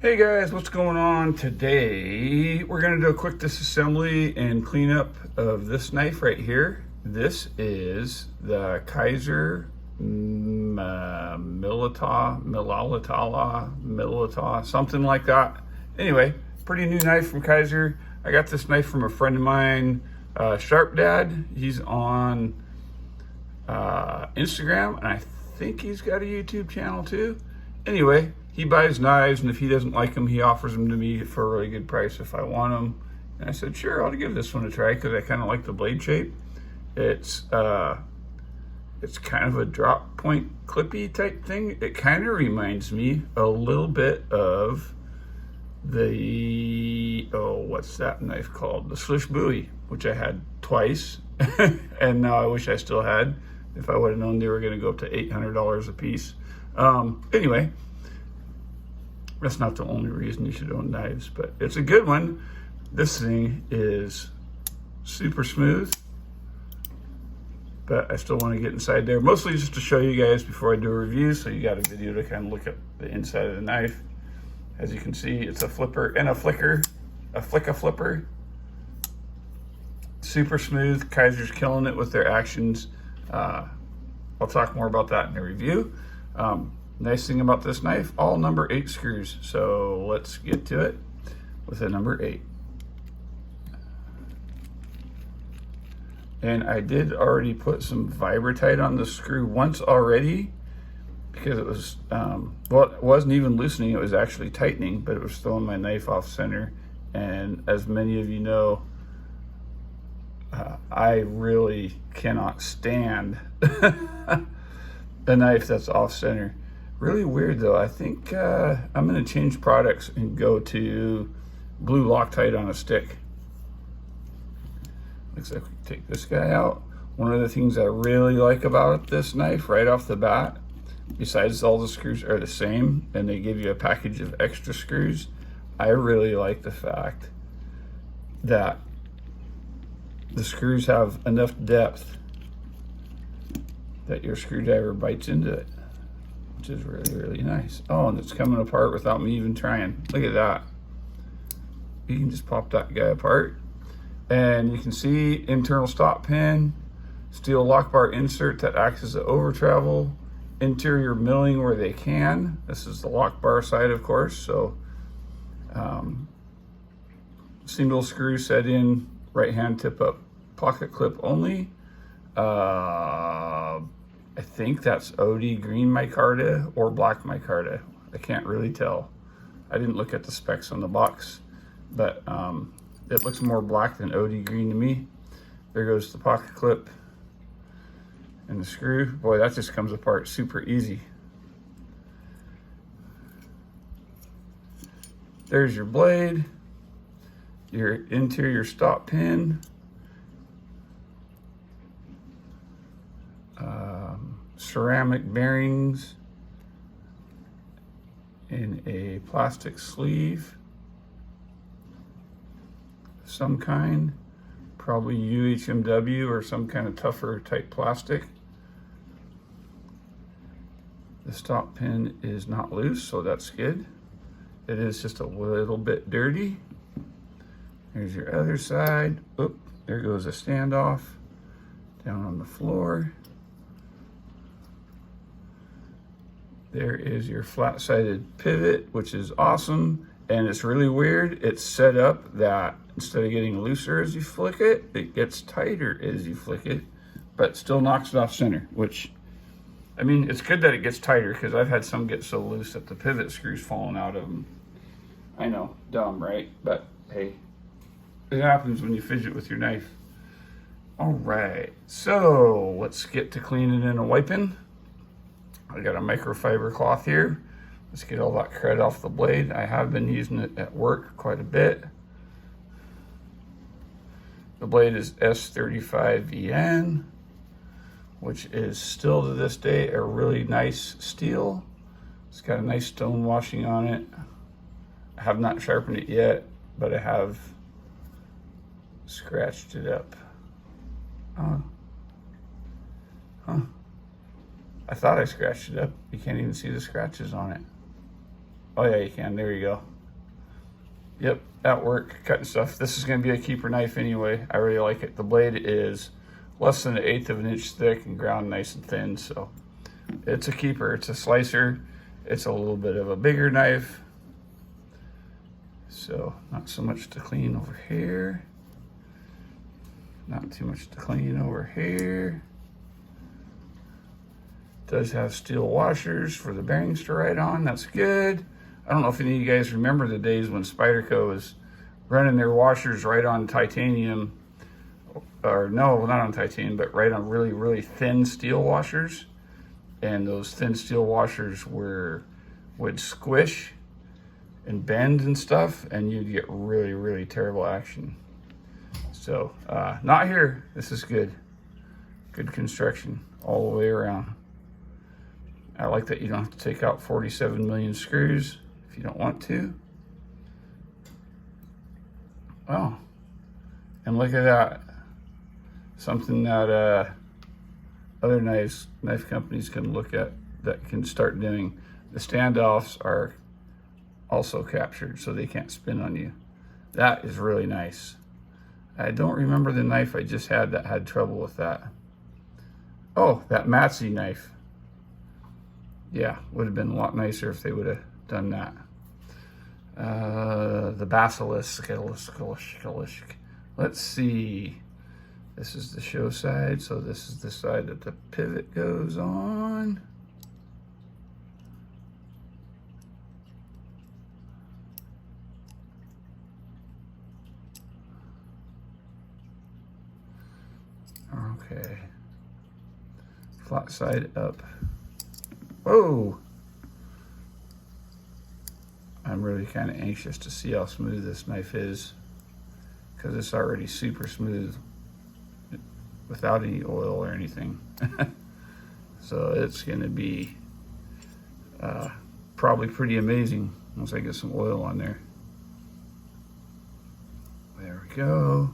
Hey guys, what's going on? Today we're going to do a quick disassembly and cleanup of this knife right here. This is the Kizer Militaw, something like that. Anyway, pretty new knife from Kizer. I got this knife from a friend of mine, Sharp Dad. He's on Instagram, and I think he's got a YouTube channel too. Anyway, he buys knives, and if he doesn't like them, he offers them to me for a really good price if I want them. And I said, sure, I'll give this one a try because I kind of like the blade shape. It's kind of a drop point clippy type thing. It kind of reminds me a little bit of the, what's that knife called? The Swiss Bowie, which I had twice, and now I wish I still had. If I would have known they were going to go up to $800 a piece. Anyway, that's not the only reason you should own knives, but it's a good one. This thing is super smooth, but I still want to get inside there, mostly just to show you guys before I do a review, so you got a video to kind of look at the inside of the knife. As you can see, it's a flipper and a flipper. Super smooth. Kizer's killing it with their actions. I'll talk more about that in the review. Nice thing about this knife, all number 8 screws. So let's get to it with a number 8. And I did already put some Vibratite on the screw once already because it was, well, it wasn't even loosening, it was actually tightening, but it was throwing my knife off center. And as many of you know, I really cannot stand a knife that's off center. Really weird though. I think I'm going to change products and go to blue Loctite on a stick. Looks like we can take this guy out. One of the things I really like about this knife right off the bat, besides all the screws are the same and they give you a package of extra screws, I really like the fact that the screws have enough depth that your screwdriver bites into it, which is really, really nice. Oh, and it's coming apart without me even trying. Look at that. You can just pop that guy apart. And you can see internal stop pin, steel lock bar insert that acts as an over travel, interior milling where they can. This is the lock bar side, of course. So single screw set in, right hand tip up pocket clip only. I think that's OD green micarta or black micarta. I can't really tell. I didn't look at the specs on the box, but it looks more black than OD green to me. There goes the pocket clip and the screw. Boy, that just comes apart super easy. There's your blade, your interior stop pin, ceramic bearings in a plastic sleeve of some kind, probably UHMW or some kind of tougher type plastic. The stop pin is not loose, so that's good. It is just a little bit dirty. There's your other side. Oop, there goes a standoff down on the floor. There is your flat-sided pivot, which is awesome. And it's really weird. It's set up that instead of getting looser as you flick it, it gets tighter as you flick it, but still knocks it off center, which, I mean, it's good that it gets tighter because I've had some get so loose that the pivot screw's falling out of them. I know, dumb, right? But hey, it happens when you fidget with your knife. All right, so let's get to cleaning and wiping. I got a microfiber cloth here. Let's get all that crud off the blade. I have been using it at work quite a bit. The blade is S35VN, which is still to this day a really nice steel. It's got a nice stone washing on it. I have not sharpened it yet, but I have scratched it up. I thought I scratched it up. You can't even see the scratches on it. Oh yeah, you can. There you go. Yep, at work, cutting stuff. This is going to be a keeper knife anyway. I really like it. The blade is less than 1/8 of an inch thick and ground nice and thin, so it's a keeper. It's a slicer. It's a little bit of a bigger knife. So not so much to clean over here. Not too much to clean over here. Does have steel washers for the bearings to ride on. That's good. I don't know if any of you guys remember the days when Spyderco was running their washers right on titanium, or no, not on titanium, but right on really, really thin steel washers. And those thin steel washers would squish and bend and stuff, and you'd get really, really terrible action. So, not here. This is good. Good construction all the way around. I like that you don't have to take out 47 million screws if you don't want to. Oh, and look at that. Something that other knife companies can look at, that can start doing. The standoffs are also captured so they can't spin on you. That is really nice. I don't remember the knife I just had that had trouble with that. Oh, that Matzy knife. Yeah, would have been a lot nicer if they would have done that. The Basilisk. Let's see. This is the show side, so this is the side that the pivot goes on. Okay. Flat side up. Whoa! I'm really kind of anxious to see how smooth this knife is, because it's already super smooth without any oil or anything. So it's going to be probably pretty amazing once I get some oil on there. There we go.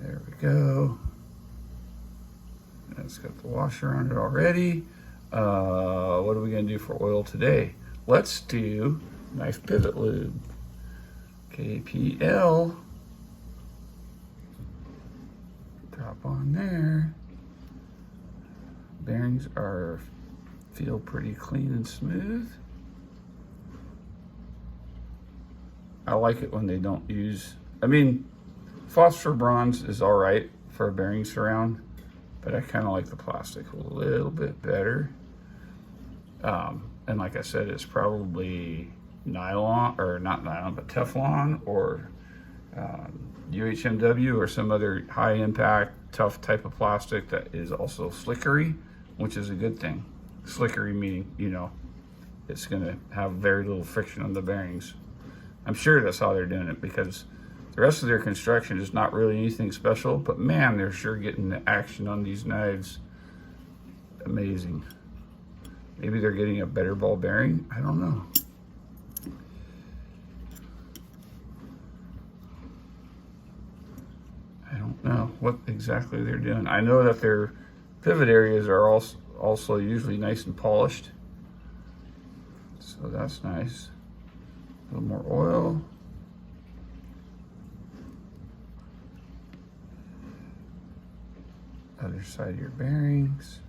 There we go. It's got the washer on it already. What are we going to do for oil today? Let's do knife pivot lube. KPL. Drop on there. Bearings feel pretty clean and smooth. I like it when they don't use, phosphor bronze is all right for a bearing surround, but I kind of like the plastic a little bit better. And like I said, it's probably nylon, or not nylon, but Teflon or UHMW or some other high impact, tough type of plastic that is also slickery, which is a good thing. Slickery meaning, it's gonna have very little friction on the bearings. I'm sure that's how they're doing it, because the rest of their construction is not really anything special, but man, they're sure getting the action on these knives. Amazing. Maybe they're getting a better ball bearing. I don't know. I don't know what exactly they're doing. I know that their pivot areas are also usually nice and polished. So that's nice. A little more oil. Other side of your bearings.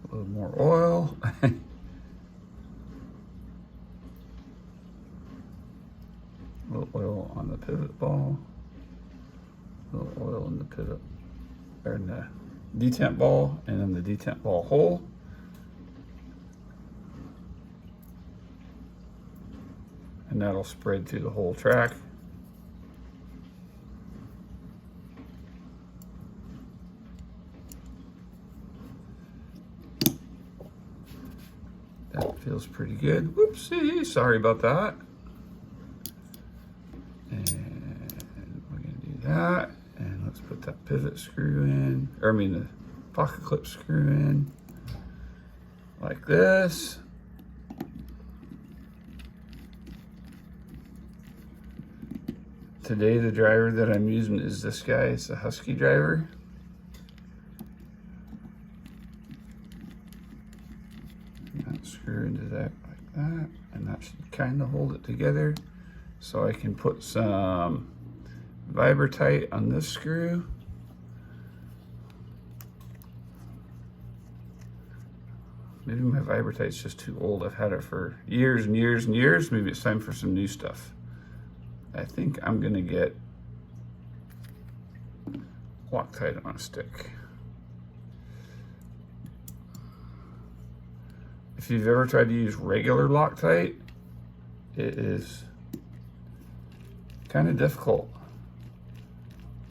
A little more oil. A little oil on the pivot ball. A little oil in the pivot, or in the detent ball, and then the detent ball hole. And that'll spread through the whole track. That feels pretty good. Whoopsie, sorry about that. And we're gonna do that. And let's put that pivot screw in, the pocket clip screw in, like this. Today the driver that I'm using is this guy. It's a Husky driver. screw into that like that, and that should kind of hold it together. So I can put some Vibratite on this screw. Maybe my Vibratite's just too old. I've had it for years and years and years. Maybe it's time for some new stuff. I think I'm gonna get Loctite on a stick. If you've ever tried to use regular Loctite, it is kind of difficult.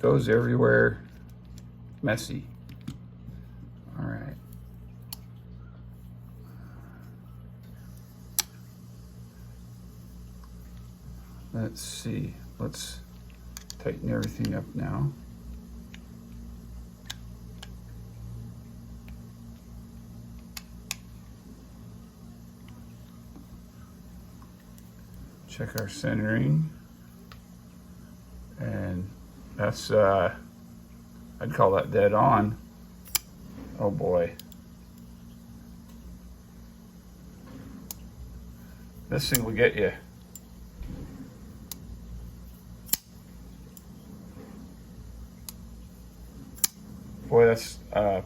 Goes everywhere, messy. All right. Let's see, let's tighten everything up now. Check our centering. And that's, I'd call that dead on. Oh boy. This thing will get you. Boy, that's, I've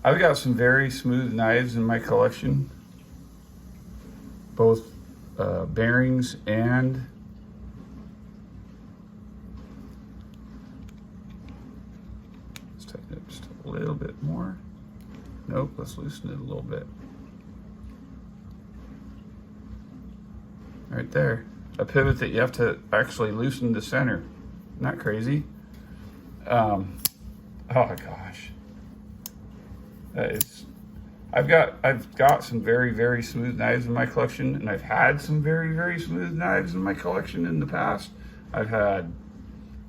got some very smooth knives in my collection, both bearings and let's tighten it just a little bit more. Nope, let's loosen it a little bit. Right there, a pivot that you have to actually loosen the center. Isn't that crazy? Oh my gosh, that is. I've got some very, very smooth knives in my collection, and I've had some very, very smooth knives in my collection in the past. I've had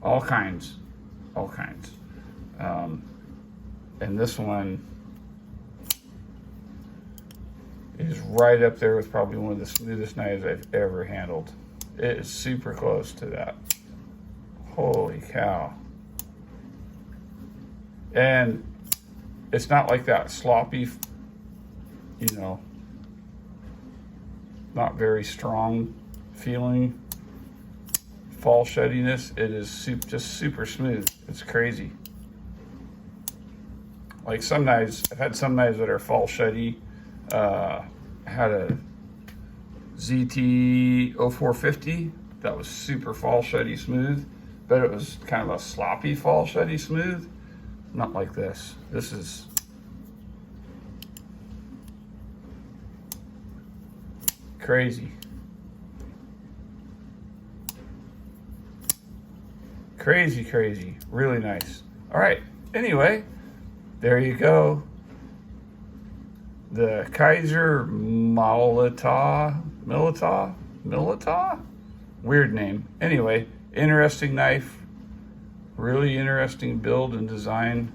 all kinds. And this one is right up there with probably one of the smoothest knives I've ever handled. It is super close to that. Holy cow. And it's not like that sloppy, you know, not very strong feeling fall sheddiness. It is just super smooth. It's crazy. Like some knives, I've had some knives that are fall sheddy. I had a ZT 0450 that was super fall sheddy smooth, but it was kind of a sloppy fall sheddy smooth. Not like this. This is crazy. Crazy. Really nice. All right. Anyway, there you go. The Kizer Militaw? Weird name. Anyway, interesting knife. Really interesting build and design.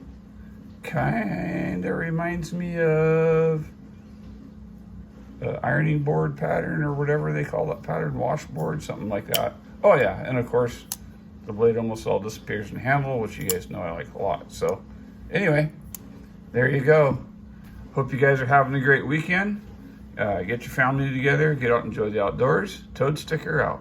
Kinda reminds me of ironing board pattern or whatever they call that pattern, washboard, something like that. Oh yeah, and of course, the blade almost all disappears in the handle, which you guys know I like a lot. So anyway, there you go. Hope you guys are having a great weekend. Get your family together, get out and enjoy the outdoors. Toad Sticker out.